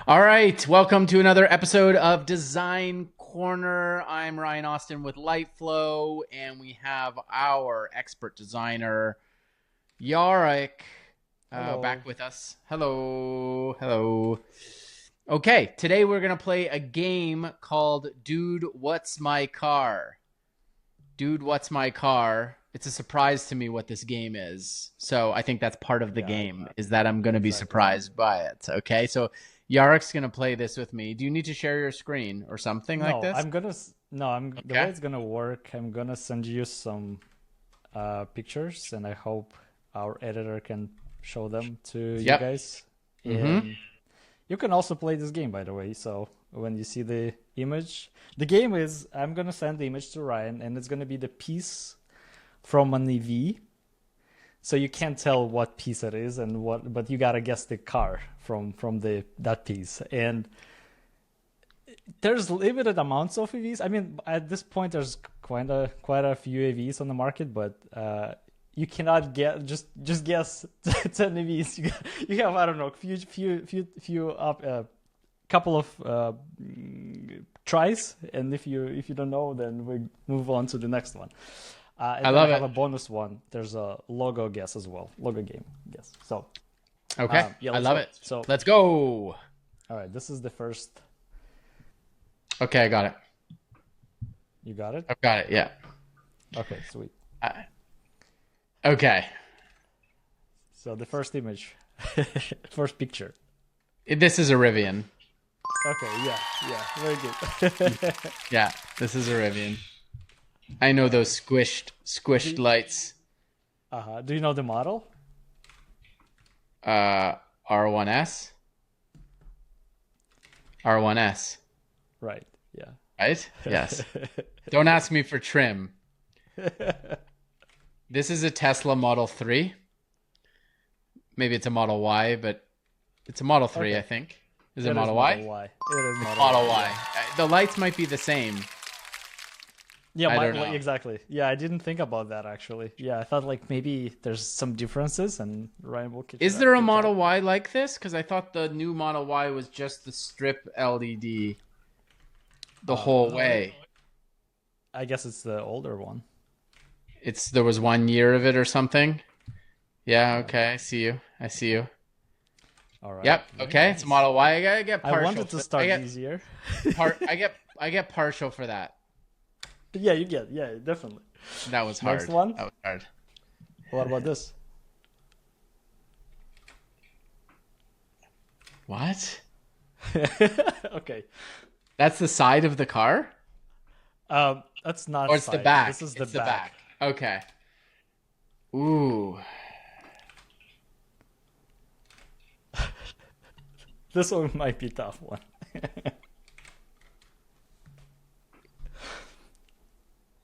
All right, welcome to another episode of Design Corner. I'm Ryan Osten with Lyteflo, and we have our expert designer, Yarek, Hello. back with us. Hello, hello. Okay, today we're going to play a game called Dude, What's My Car? Dude, What's My Car? It's a surprise to me what this game is. So I think that's part of the Yeah, game, is that I'm going to be exactly. surprised by it. Okay, so Yarek's going to play this with me. Do you need to share your screen or something like No, this? I'm gonna no, I'm the way Okay. it's gonna work. I'm gonna send you some pictures, and I hope our editor can show them to you Yep. guys. Mm-hmm. And you can also play this game, by the way. So when you see the image, the game is I'm gonna send the image to Ryan, and it's gonna be the piece from an EV. So you can't tell what piece it is and what, but you gotta guess the car from the that piece. And there's limited amounts of EVs. I mean, at this point, there's quite a few EVs on the market, but you cannot get just guess 10 EVs. You have I don't know, few up couple of tries, and if you don't know, then we move on to the next one. I And then I love have it. a bonus one. There's a logo guess as well, logo game guess. So Okay. yeah, I let's love go. it. So Let's go. all right, this is the first. Okay, I got it. You got it? I've got it. Yeah. Okay, sweet. I- Okay. So the first image, first picture. This is a Rivian. Okay, yeah, very good. Yeah, this is a Rivian. I know All those right. squished Do, lights. do you know the model? R1S. R1S. Right. Yeah. Right? Yes. Don't ask me for trim. This is a Tesla Model 3. Maybe it's a Model Y, but it's a Model 3, I Okay. think. Is it It is Model Model Y? Y. It is It's Model Model Y. Y. Yeah. The lights might be the same. Yeah, I don't know. exactly. Yeah, I didn't think about that actually. Yeah, I thought like maybe there's some differences, and Ryan will Is there a catch Model up. Y like this? Because I thought the new Model Y was just the strip LED the whole Uh, way. I guess it's the older one. There was 1 year of it or something. Yeah, Yeah. okay, I see you. I see you. All right. Yep, Very okay, it's a nice. Model Y. I get I partial wanted to for I start get easier. part I get partial for that. Yeah, you get. Yeah, definitely. That was Next hard. one. That was hard. What about this? What? Okay. That's the side of the car? That's not Or it's the side. back? This is the It's the back. back. Okay. Ooh. This one might be a tough one.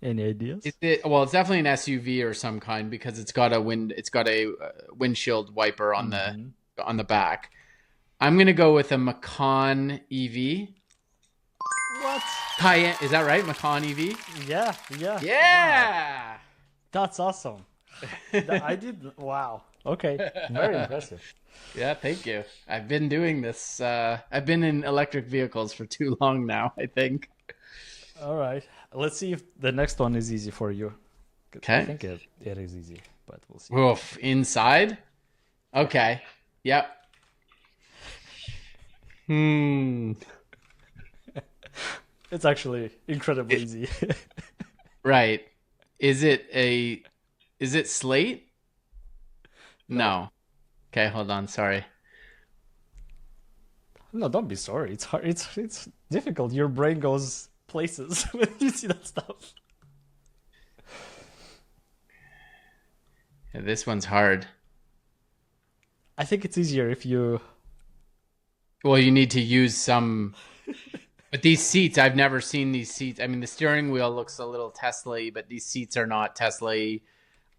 Any ideas? It's definitely an SUV or some kind because it's got a windshield wiper Mm-hmm. on the back. I'm gonna go with a Macan EV. What? Cayenne, is that right? Macan EV? Yeah, yeah. Wow. Yeah. That's awesome. I did. Wow. Okay. Very impressive. Yeah, thank you. I've been doing this. I've been in electric vehicles for too long now, I think. All right. Let's see if the next one is easy for you. I Okay. think it is easy, but we'll see. Oof. Inside? Okay. Yep. Hmm. It's actually incredibly It- easy. right. Is it slate? No. No. Okay, hold on. Sorry. No, don't be sorry. It's hard. It's difficult. Your brain goes places when you see that stuff. Yeah, this one's hard. I think it's easier if you. Well, you need to use some. But these seats, I've never seen these seats. I mean, the steering wheel looks a little Tesla-y, but these seats are not Tesla-y.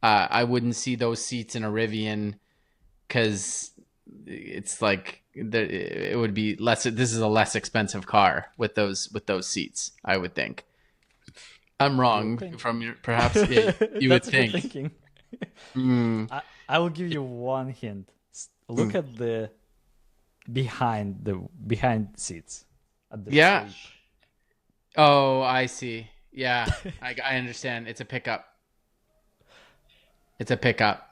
I wouldn't see those seats in a Rivian because it's like it would be less. This is a less expensive car with those seats. I would think. I'm You would wrong. think. From your perhaps yeah, you would That's good think. thinking. Mm, I will give you one hint. Look at the behind seats at the Yeah. sweep. Oh, I see. Yeah, I understand. It's a pickup. It's a pickup.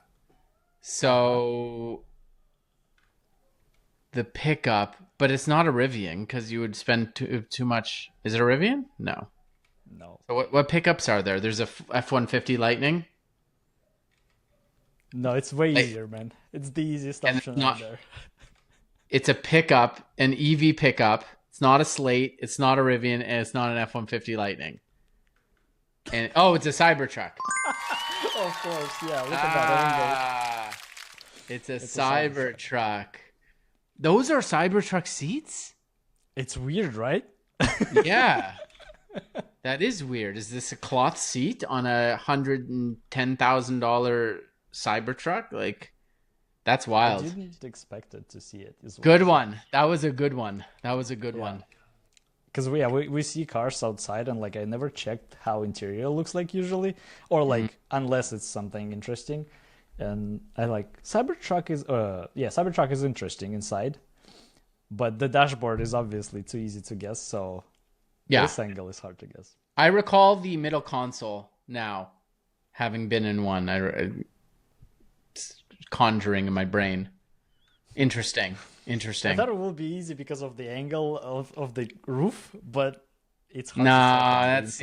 So the pickup, but it's not a Rivian because you would spend too much. Is it a Rivian? No. No. So what pickups are there? There's a F-150 Lightning. No, it's way Like, easier, man. It's the easiest and it's option not. out there. It's a pickup, an EV pickup. It's not a Slate. It's not a Rivian, and it's not an F-150 Lightning. And oh, it's a Cybertruck. Of course, yeah. Look at that angle. It's a It's a Cybertruck. Cybertruck. Those are Cybertruck seats? It's weird, right? Yeah. That is weird. Is this a cloth seat on a $110,000 Cybertruck? Like, that's I wild. didn't expect it to see it. Good one. That was a good one. That was a good one. Because we see cars outside, and like I never checked how interior looks like usually, or like unless it's something interesting. And I like Cybertruck is interesting inside, but the dashboard is obviously too easy to guess. So Yeah. this angle is hard to guess. I recall the middle console now, having been in one. It's conjuring in my brain. Interesting. I thought it will be easy because of the angle of the roof, but it's hard. That's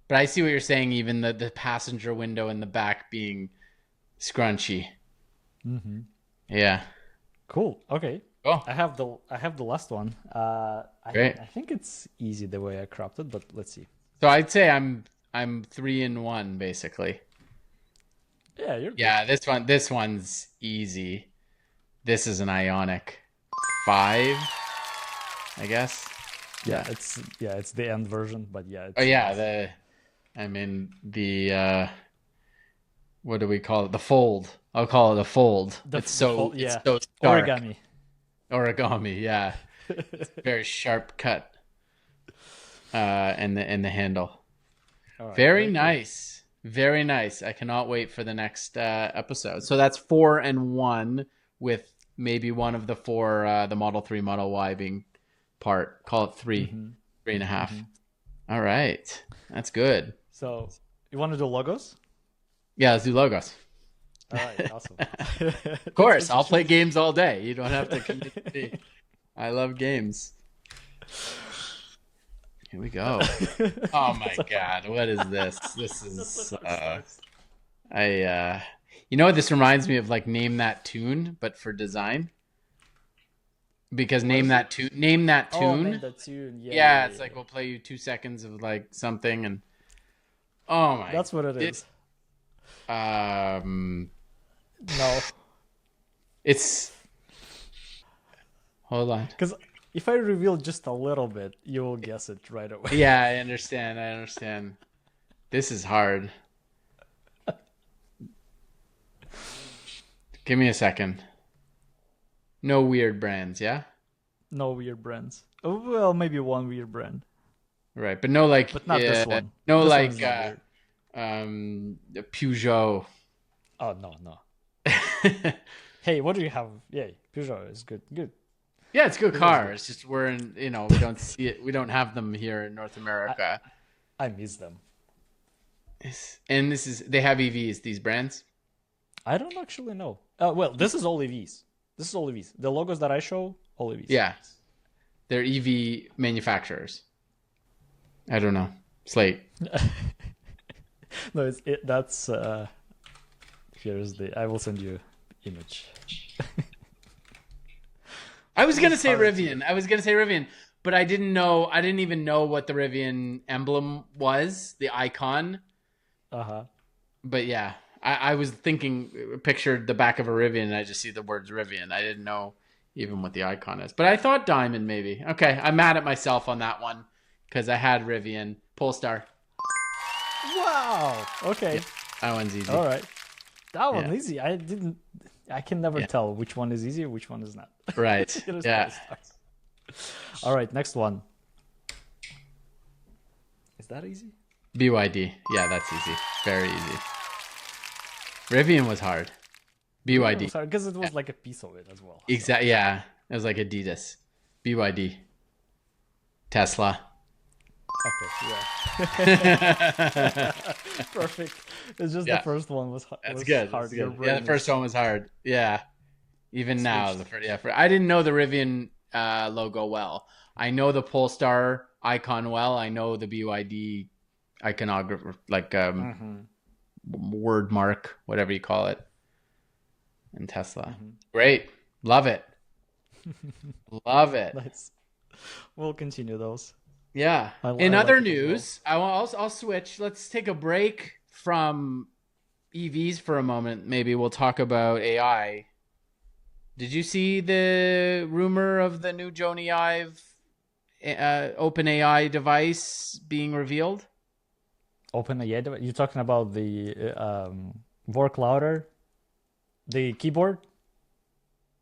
But I see what you're saying. Even the passenger window in the back being scrunchy. Mm-hmm. Yeah. Cool. Okay. Oh, I have the last one. Great. I think it's easy the way I cropped it, but let's see. so I'd say I'm 3-in-1 basically. Yeah, you're good. Yeah, this one's easy. This is an Ionic 5, I guess. Yeah, it's the end version, but yeah. It's, Oh yeah, the what do we call it? The fold. I'll call it a fold. It's so stark. Origami, yeah. It's very sharp cut. And the handle. All right, Very cool. nice. Very nice. I cannot wait for the next episode. So that's 4-and-1 with maybe one of the four, the Model 3, Model Y being part. Call it 3, 3.5. All right. That's good. So you want to do logos? Yeah, let's do logos. All right, awesome. Of course, I'll play games all day. You don't have to commit to me. I love games. Here we go. Oh my god, what is this? This is you know what this reminds me of, like Name That Tune, but for design. Because Name That Tune Oh, Name That Tune. Yeah, it's like we'll play you 2 seconds of like something and oh my. That's what it is. No. It's hold on. Because if I reveal just a little bit, you will guess it right away. Yeah, I understand. This is hard. Give me a second. No weird brands, yeah? No weird brands. Oh, well, maybe one weird brand. Right, but no like But not this one. No This like one's not weird. Peugeot. Oh, no. Hey, what do you have? Yeah, Peugeot is good. Good. Yeah, it's a good car. It's just we're in, we don't see it. We don't have them here in North America. I miss them. And they have EVs, these brands? I don't actually know. Well, this is all EVs. The logos that I show, all EVs. Yeah. They're EV manufacturers. I don't know. Slate. No, that's here's I will send you image. I was gonna say Rivian, but I didn't even know what the Rivian emblem was, the icon. Uh-huh. But yeah, I was pictured the back of a Rivian, and I just see the words Rivian. I didn't know even what the icon is. But I thought Diamond maybe. Okay, I'm mad at myself on that one because I had Rivian. Polestar. Wow. Okay. Yeah, that one's easy. All right. That one's easy. I can never tell which one is easy, which one is not. Right. Yeah. All right, next one. Is that easy? BYD. Yeah, that's easy. Very easy. Rivian was hard. Really, it BYD. was hard because it Yeah. was like a piece of it as well. So Exactly. Yeah. It was like Adidas. BYD. Tesla. okay, yeah, Yeah. perfect. It's just the first one was That's was good. That's hard. Your good. Yeah, the brain first is one was hard. Yeah. Even now, switched. I didn't know the Rivian logo well. I know the Polestar icon well. I know the BYD iconographer, like Mm-hmm. word mark, whatever you call it, in Tesla. Mm-hmm. Great. Love it. Love it. Nice. We'll continue those. Yeah. In I other like it as well. news, I'll switch. Let's take a break from EVs for a moment. Maybe we'll talk about AI. Did you see the rumor of the new Jony Ive OpenAI device being revealed? OpenAI. You're talking about the work louder, the keyboard.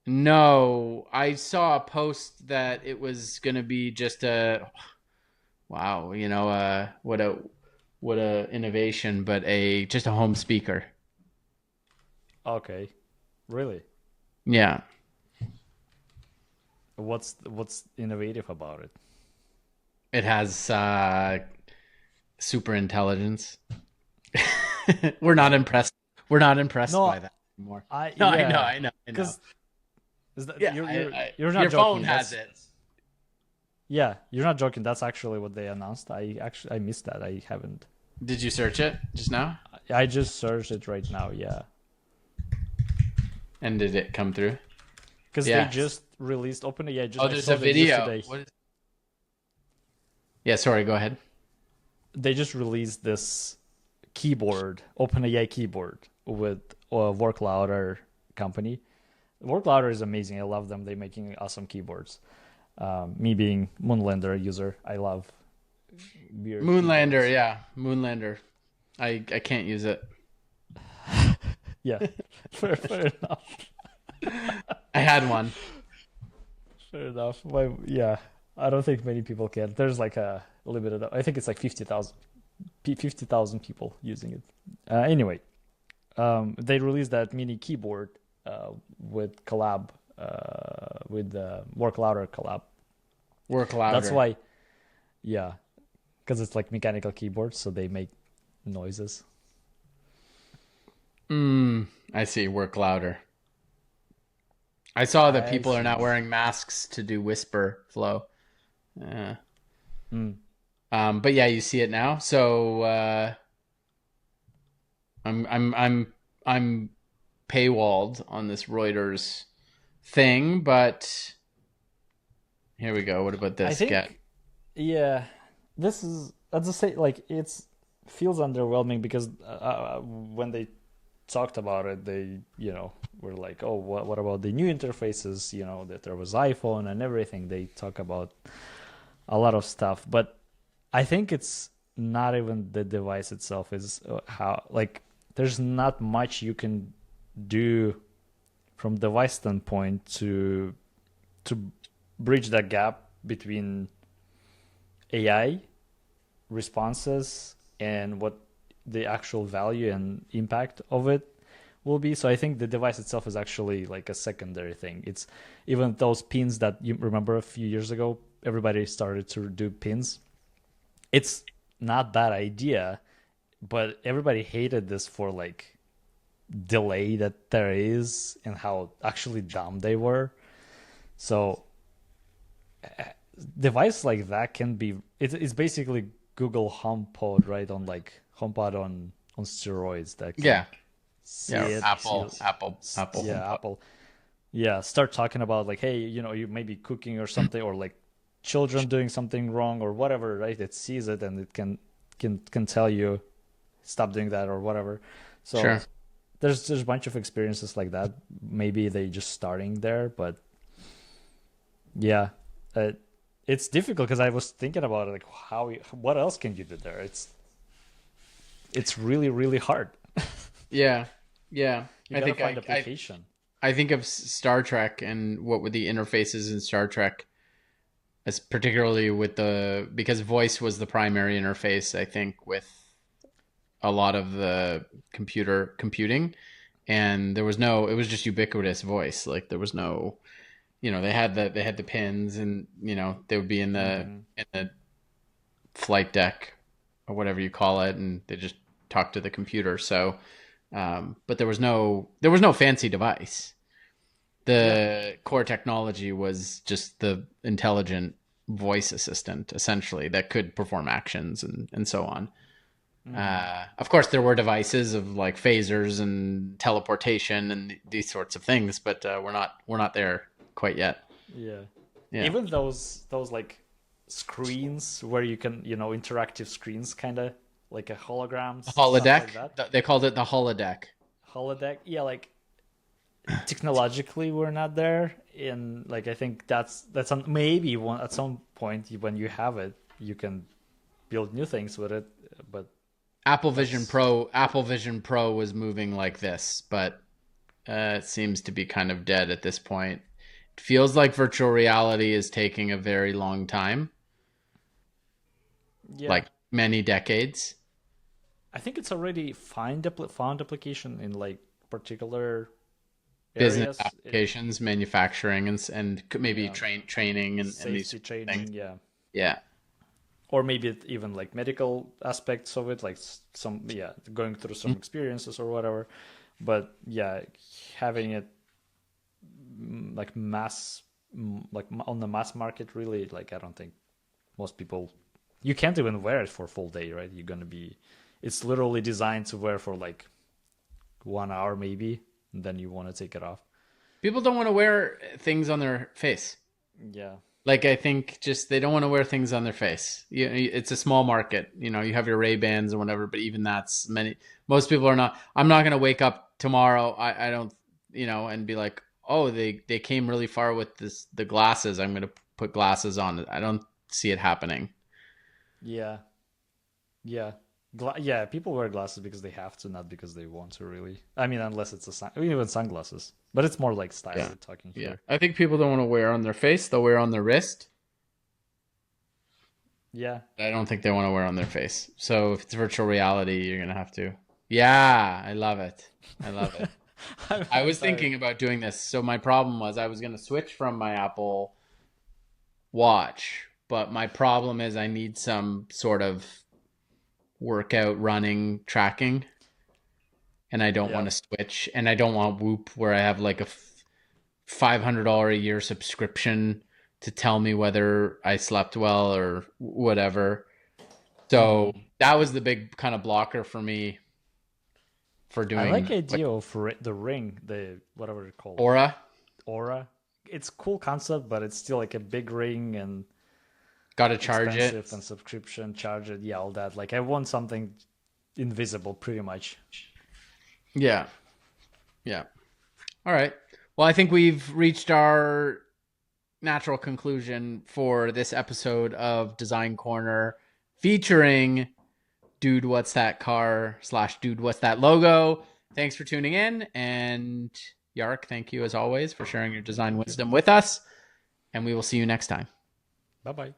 No, I saw a post that it was going to be just a wow, what a innovation, but a just a home speaker. Okay, really? Yeah. What's innovative about it? It has super intelligence. We're not impressed. We're not impressed No, by that anymore. I No, yeah, I know. because is that Yeah, you're not your phone joking. has That's it. yeah, you're not joking. That's actually what they announced. I missed that. I haven't. Did you search it just now? I just searched it right now. Yeah, And did it come through? because they Yeah. just released OpenAI. Oh, I there's saw a them video. yesterday. What is... Yeah, sorry, go ahead. They just released this keyboard, OpenAI keyboard with Work Louder company. Work Louder is amazing. I love them. They're making awesome keyboards. Me being Moonlander user, I love weird Moonlander, keyboards. yeah. Moonlander. I can't use it. Yeah, fair enough. I had one. Fair enough. Yeah, I don't think many people can. There's like a limited. I think it's like 50,000 people using it. Anyway, they released that mini keyboard with collab with the Work Louder collab. Work louder. That's why, yeah, because it's like mechanical keyboards, so they make noises. I see. Work louder. I saw that I people are see. not wearing masks to do whisper flow. Yeah. Hmm. But yeah, you see it now. So I'm paywalled on this Reuters thing, but here we go. What about I this? Get think, yeah, this is at the same like it's feels underwhelming because when they talked about it, they were like, oh, what about the new interfaces? That there was iPhone and everything. They talk about a lot of stuff, but I think it's not even the device itself. Is how like there's not much you can do from device standpoint to bridge that gap between AI responses and what the actual value and impact of it will be. So I think the device itself is actually like a secondary thing. It's even those pins that you remember a few years ago, everybody started to do pins. It's not bad idea, but everybody hated this for like delay that there is and how actually dumb they were. So device like that can be it's basically Google HomePod, right? On like HomePod on steroids that can yeah, see yeah. it, Apple yeah, HomePod. Apple, yeah, start talking about like, hey, you may be cooking or something, or like children doing something wrong or whatever, right? It sees it and it can tell you stop doing that or whatever. So Sure. there's a bunch of experiences like that. Maybe they just starting there, but yeah, it's difficult because I was thinking about it, like what else can you do there? It's really really hard. Yeah, yeah. You I gotta think find application. I think of Star Trek and what were the interfaces in Star Trek, as particularly with because voice was the primary interface. I think with a lot of the computing, and it was just ubiquitous voice. Like there was no, they had the pins, and they would be in Hmm. the flight deck or whatever you call it, and they just talk to the computer. So, but there was no fancy device. Yeah. The core technology was just the intelligent voice assistant, essentially, that could perform actions and so on. Hmm. Of course, there were devices of like phasers and teleportation and these sorts of things, but we're not there quite yet. Yeah. Yeah, Even those like screens where you can, interactive screens, kind of like a holograms, the stuff holodeck. like that. They called it the holodeck. Holodeck. Yeah, like technologically we're not there. In like I think that's maybe one at some point when you have it, you can build new things with it. But that's Apple Vision Pro was moving like this, but it seems to be kind of dead at this point. It feels like virtual reality is taking a very long time, yeah. like many decades. I think it's already found application in like particular Business areas. applications, manufacturing, and maybe Yeah, training and these safety sorts of things. training. Yeah, Yeah. or maybe even like medical aspects of it, like some going through some experiences or whatever. But yeah, having it like like on the mass market, really, like I don't think most people. You can't even wear it for a full day, right? You're gonna be. It's literally designed to wear for like 1 hour maybe, and then you want to take it off. People don't want to wear things on their face. Yeah, Like I think just they don't want to wear things on their face. It's a small market. You have your Ray-Bans or whatever, but even that's many. Most people are not. I'm not going to wake up tomorrow. I don't. And be like, oh, they came really far with the glasses. I'm going to put glasses on. I don't see it happening. yeah, yeah. Yeah, people wear glasses because they have to, not because they want to. Really, I mean, unless it's even sunglasses. But it's more like style Yeah, we're talking yeah. here. I think people don't want to wear on their face. They'll wear on their wrist. Yeah, I don't think they want to wear on their face. So if it's virtual reality, you're gonna have to. Yeah, I love it. I love it. I I'm was sorry. thinking about doing this. So my problem was I was gonna switch from my Apple Watch, but my problem is I need some sort of workout running tracking, and I don't want Yeah, to switch, and I don't want Whoop where I have like a $500 a year subscription to tell me whether I slept well or whatever. So hmm. that was the big kind of blocker for me for I doing like the like idea of the ring, the whatever it's called, Aura. aura. It's a cool concept, but it's still like a big ring and Got to charge it. expensive and subscription charge it. Yeah, all that. Like I want something invisible, pretty much. Yeah. Yeah. All right. Well, I think we've reached our natural conclusion for this episode of Design Corner featuring Dude, What's That Car / Dude, What's That Logo. Thanks for tuning in. And Yark, thank you as always for sharing your design wisdom with us. And we will see you next time. Bye bye.